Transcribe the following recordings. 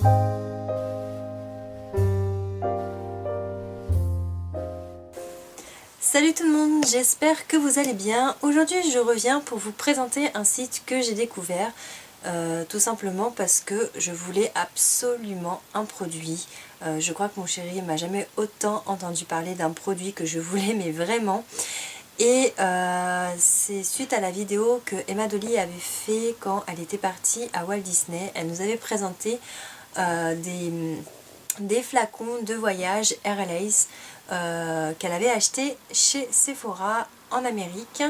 Salut tout le monde, j'espère que vous allez bien. Aujourd'hui je reviens pour vous présenter un site que j'ai découvert, tout simplement parce que je voulais absolument un produit. Je crois que mon chéri m'a jamais autant entendu parler d'un produit que je voulais, mais vraiment. Et c'est suite à la vidéo que Emma Dolly avait fait quand elle était partie à Walt Disney. Elle nous avait présenté des flacons de voyage RLA's qu'elle avait acheté chez Sephora en Amérique.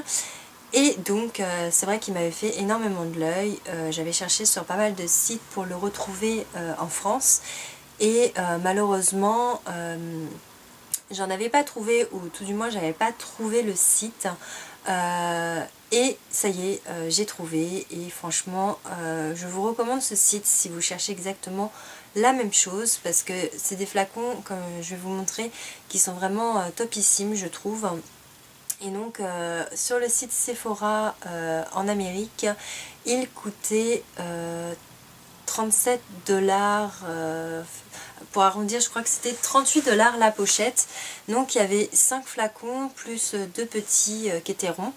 Et donc c'est vrai qu'il m'avait fait énormément de l'œil. J'avais cherché sur pas mal de sites pour le retrouver en France. Et malheureusement j'en avais pas trouvé, ou tout du moins j'avais pas trouvé le site. Et ça y est, j'ai trouvé, et franchement je vous recommande ce site si vous cherchez exactement la même chose, parce que c'est des flacons, comme je vais vous montrer, qui sont vraiment topissimes je trouve. Et donc sur le site Sephora en Amérique, il coûtait 37$, pour arrondir je crois que c'était 38$ la pochette. Donc il y avait 5 flacons plus 2 petits qui étaient ronds,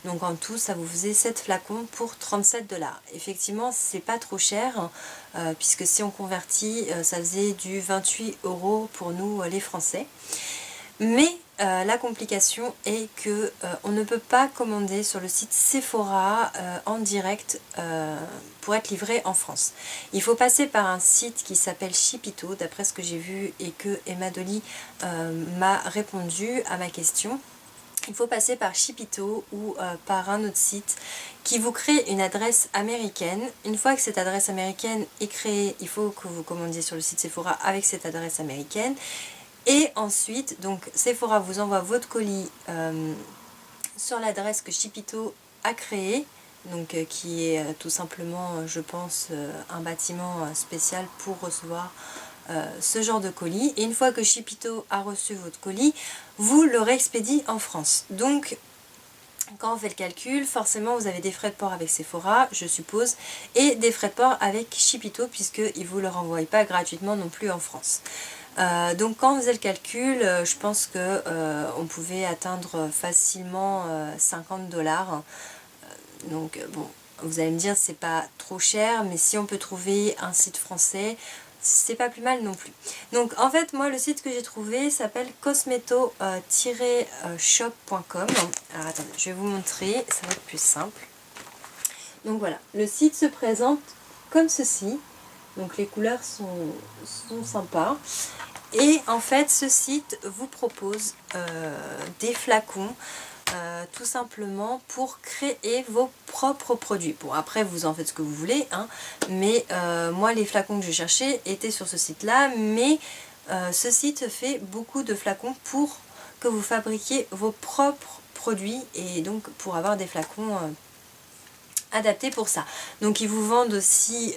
donc en tout ça vous faisait 7 flacons pour 37$. Effectivement c'est pas trop cher, puisque si on convertit ça faisait du 28€ pour nous les Français. Mais la complication est que on ne peut pas commander sur le site Sephora en direct pour être livré en France. Il faut passer par un site qui s'appelle Shipito, d'après ce que j'ai vu et que Emma Dolly m'a répondu à ma question. Il faut passer par Shipito ou par un autre site qui vous crée une adresse américaine. Une fois que cette adresse américaine est créée, il faut que vous commandiez sur le site Sephora avec cette adresse américaine. Et ensuite, donc Sephora vous envoie votre colis sur l'adresse que Shipito a créée, donc qui est tout simplement, je pense, un bâtiment spécial pour recevoir ce genre de colis. Et une fois que Shipito a reçu votre colis, vous le réexpédiez en France. Donc quand on fait le calcul, forcément vous avez des frais de port avec Sephora, je suppose, et des frais de port avec Shipito, puisqu'ils ne vous le renvoient pas gratuitement non plus en France. Donc quand on faisait le calcul, je pense que on pouvait atteindre facilement 50$. Donc bon, vous allez me dire c'est pas trop cher, mais si on peut trouver un site français, c'est pas plus mal non plus. Donc en fait moi le site que j'ai trouvé s'appelle cosmeto-shop.com. Alors attendez, je vais vous montrer, ça va être plus simple. Donc voilà, le site se présente comme ceci. Donc les couleurs sont sympas. Et en fait ce site vous propose des flacons tout simplement pour créer vos propres produits. Bon après vous en faites ce que vous voulez, hein, mais moi les flacons que je cherchais étaient sur ce site là, mais ce site fait beaucoup de flacons pour que vous fabriquiez vos propres produits, et donc pour avoir des flacons adapté pour ça. Donc ils vous vendent aussi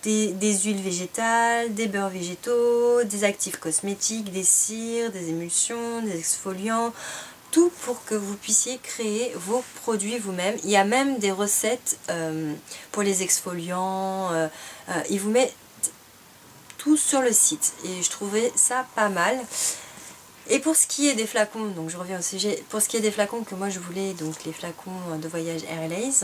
des huiles végétales, des beurres végétaux, des actifs cosmétiques, des cires, des émulsions, des exfoliants, tout pour que vous puissiez créer vos produits vous-même. Il y a même des recettes pour les exfoliants, ils vous mettent tout sur le site et je trouvais ça pas mal. Et pour ce qui est des flacons, donc je reviens au sujet, pour ce qui est des flacons que moi je voulais, donc les flacons de voyage RLA's,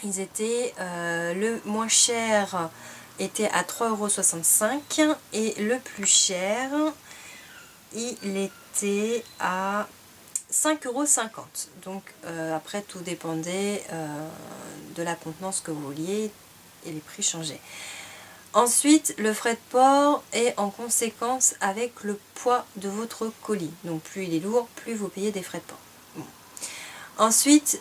ils étaient, le moins cher était à 3,65€ et le plus cher, il était à 5,50€. Donc après tout dépendait de la contenance que vous vouliez et les prix changeaient. Ensuite, le frais de port est en conséquence avec le poids de votre colis. Donc plus il est lourd, plus vous payez des frais de port. Bon. Ensuite,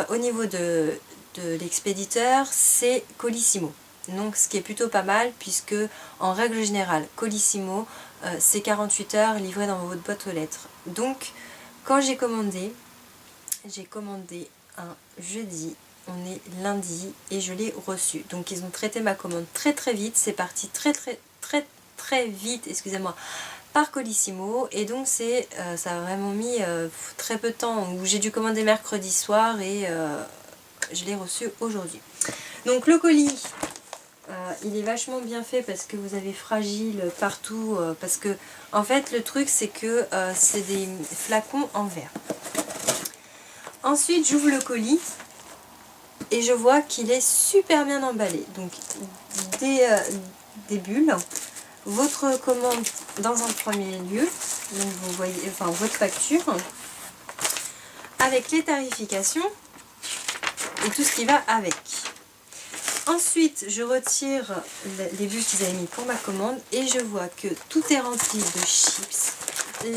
au niveau de l'expéditeur, c'est Colissimo. Donc ce qui est plutôt pas mal, puisque en règle générale, Colissimo, c'est 48 heures livré dans votre boîte aux lettres. Donc quand j'ai commandé un jeudi. On est lundi et je l'ai reçu. Donc ils ont traité ma commande très vite. C'est parti très vite, excusez-moi, par Colissimo. Et donc ça a vraiment mis très peu de temps. Où j'ai dû commander mercredi soir et je l'ai reçu aujourd'hui. Donc le colis, il est vachement bien fait parce que vous avez fragile partout. Parce que en fait le truc c'est que c'est des flacons en verre. Ensuite j'ouvre le colis et je vois qu'il est super bien emballé. Donc des bulles. Votre commande dans un premier lieu. Donc vous voyez, enfin votre facture. Avec les tarifications et tout ce qui va avec. Ensuite, je retire les bulles qu'ils avaient mis pour ma commande et je vois que tout est rempli de chips.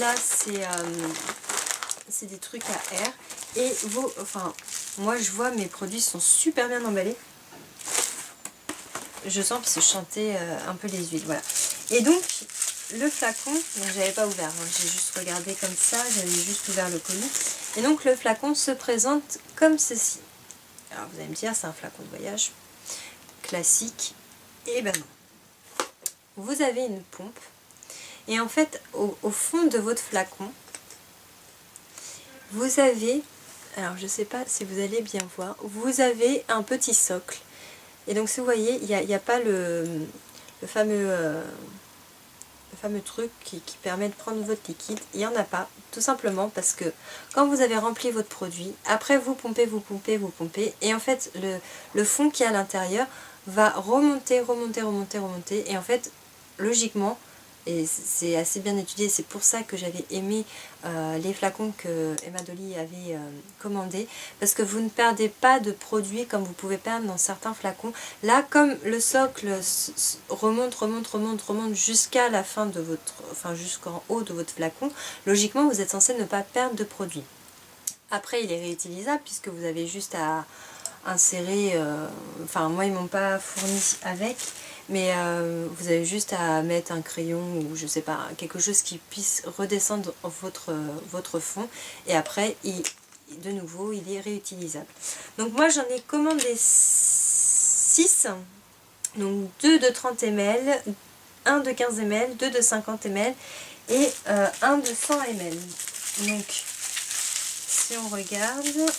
Là, c'est des trucs à air. Et moi, je vois mes produits sont super bien emballés. Je sens qu'ils se chantaient un peu les huiles, voilà. Et donc, le flacon, donc j'avais pas ouvert, hein, j'ai juste regardé comme ça, j'avais juste ouvert le colis. Et donc, le flacon se présente comme ceci. Alors, vous allez me dire, c'est un flacon de voyage classique. Et ben non. Vous avez une pompe. Et en fait, au fond de votre flacon, vous avez, alors je sais pas si vous allez bien voir, vous avez un petit socle. Et donc si vous voyez, il n'y a pas le fameux truc qui permet de prendre votre liquide. Il n'y en a pas, tout simplement parce que quand vous avez rempli votre produit, après vous pompez, vous pompez, vous pompez. Et en fait, le fond qui est à l'intérieur va remonter, remonter, remonter, remonter. Et en fait, logiquement, et c'est assez bien étudié, c'est pour ça que j'avais aimé les flacons que Emma Dolly avait commandés, parce que vous ne perdez pas de produit comme vous pouvez perdre dans certains flacons. Là, comme le socle remonte, remonte, remonte, remonte jusqu'à la fin de votre, enfin jusqu'en haut de votre flacon, logiquement vous êtes censé ne pas perdre de produit. Après, il est réutilisable puisque vous avez juste à insérer, enfin moi ils m'ont pas fourni avec, mais vous avez juste à mettre un crayon ou je sais pas, quelque chose qui puisse redescendre votre fond, et après de nouveau il est réutilisable. Donc moi j'en ai commandé 6, donc 2 de 30 ml, 1 de 15 ml, 2 de 50 ml et 1 de 100 ml. Donc si on regarde,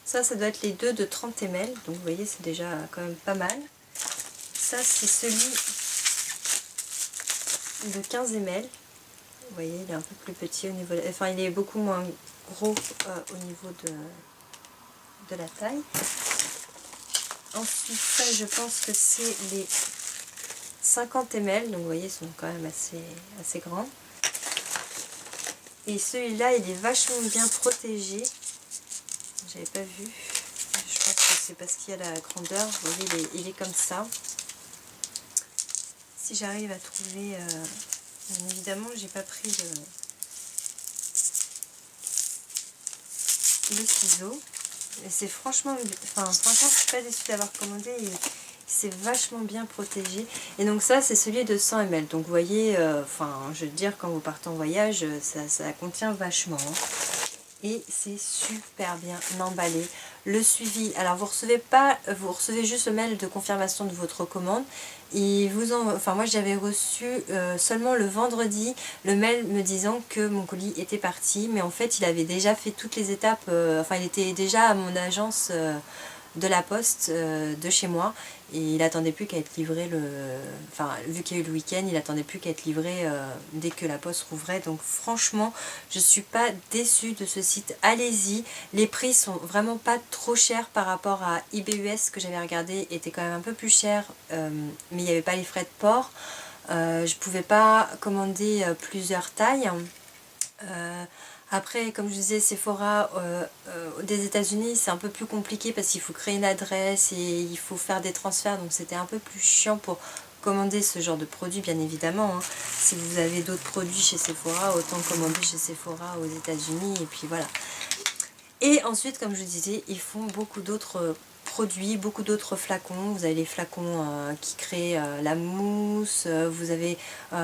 ça doit être les 2 de 30 ml, donc vous voyez c'est déjà quand même pas mal. Ça c'est celui de 15 ml, vous voyez il est un peu plus petit au niveau, enfin il est beaucoup moins gros au niveau de la taille. Ensuite ça je pense que c'est les 50 ml, donc vous voyez ils sont quand même assez grands. Et celui-là il est vachement bien protégé. J'avais pas vu, je pense que c'est parce qu'il y a la grandeur, vous voyez il est comme ça. Si j'arrive à trouver, bien évidemment j'ai pas pris le ciseau, et c'est franchement, franchement je suis pas déçue d'avoir commandé, c'est vachement bien protégé. Et donc ça c'est celui de 100 ml, donc vous voyez, je veux dire quand vous partez en voyage ça contient vachement, hein. Et c'est super bien emballé. Le suivi, alors vous recevez juste le mail de confirmation de votre commande. Moi j'avais reçu seulement le vendredi le mail me disant que mon colis était parti, mais en fait il avait déjà fait toutes les étapes, il était déjà à mon agence de la poste de chez moi, et il attendait plus qu'à être livré vu qu'il y a eu le week-end, il attendait plus qu'à être livré dès que la poste rouvrait. Donc franchement je suis pas déçue de ce site, allez-y, les prix sont vraiment pas trop chers par rapport à eBay-US que j'avais regardé, était quand même un peu plus cher, mais il n'y avait pas les frais de port, je pouvais pas commander plusieurs tailles. Après, comme je disais, Sephora des États-Unis, c'est un peu plus compliqué parce qu'il faut créer une adresse et il faut faire des transferts, donc c'était un peu plus chiant pour commander ce genre de produit, bien évidemment, hein. Si vous avez d'autres produits chez Sephora, autant commander chez Sephora aux États-Unis, et puis voilà. Et ensuite, comme je disais, ils font beaucoup d'autres produits, beaucoup d'autres flacons. Vous avez les flacons qui créent la mousse, vous avez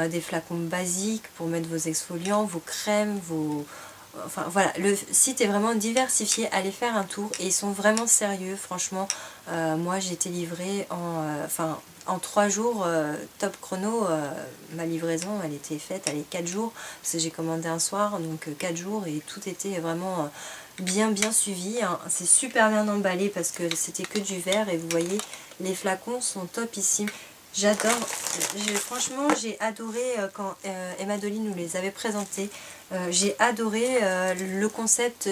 des flacons basiques pour mettre vos exfoliants, vos crèmes, enfin voilà, le site est vraiment diversifié, allez faire un tour, et ils sont vraiment sérieux, franchement. Moi j'ai été livrée en 3 jours, top chrono, ma livraison elle était faite, allez 4 jours, parce que j'ai commandé un soir, donc 4 jours, et tout était vraiment bien suivi, hein. C'est super bien emballé parce que c'était que du verre et vous voyez les flacons sont topissimes. J'adore, franchement j'ai adoré quand Emma Dolly nous les avait présentés. J'ai adoré le concept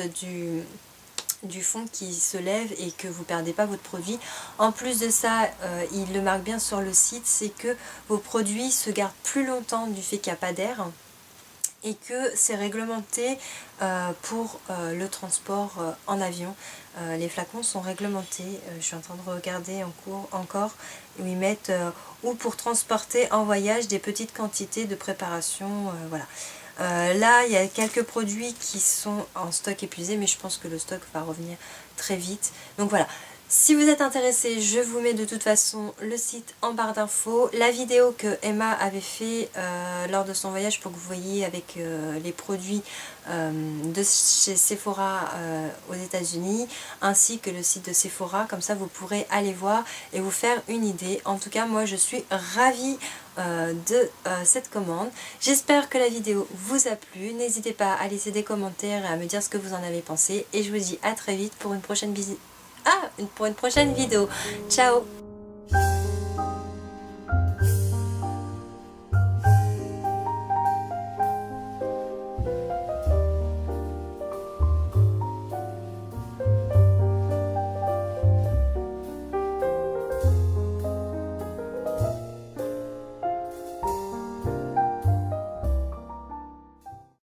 du fond qui se lève et que vous ne perdez pas votre produit. En plus de ça, il le marque bien sur le site, c'est que vos produits se gardent plus longtemps du fait qu'il n'y a pas d'air et que c'est réglementé pour le transport en avion. Les flacons sont réglementés, je suis en train de regarder en cours encore, où ils mettent ou pour transporter en voyage des petites quantités de préparation, voilà. Là, il y a quelques produits qui sont en stock épuisé, mais je pense que le stock va revenir très vite. Donc voilà, si vous êtes intéressé, je vous mets de toute façon le site en barre d'infos. La vidéo que Emma avait fait lors de son voyage pour que vous voyez avec les produits de chez Sephora aux États-Unis, ainsi que le site de Sephora. Comme ça, vous pourrez aller voir et vous faire une idée. En tout cas, moi, je suis ravie de cette commande. J'espère que la vidéo vous a plu. N'hésitez pas à laisser des commentaires et à me dire ce que vous en avez pensé. Et je vous dis à très vite pour une prochaine visite. Pour une prochaine vidéo. Ciao!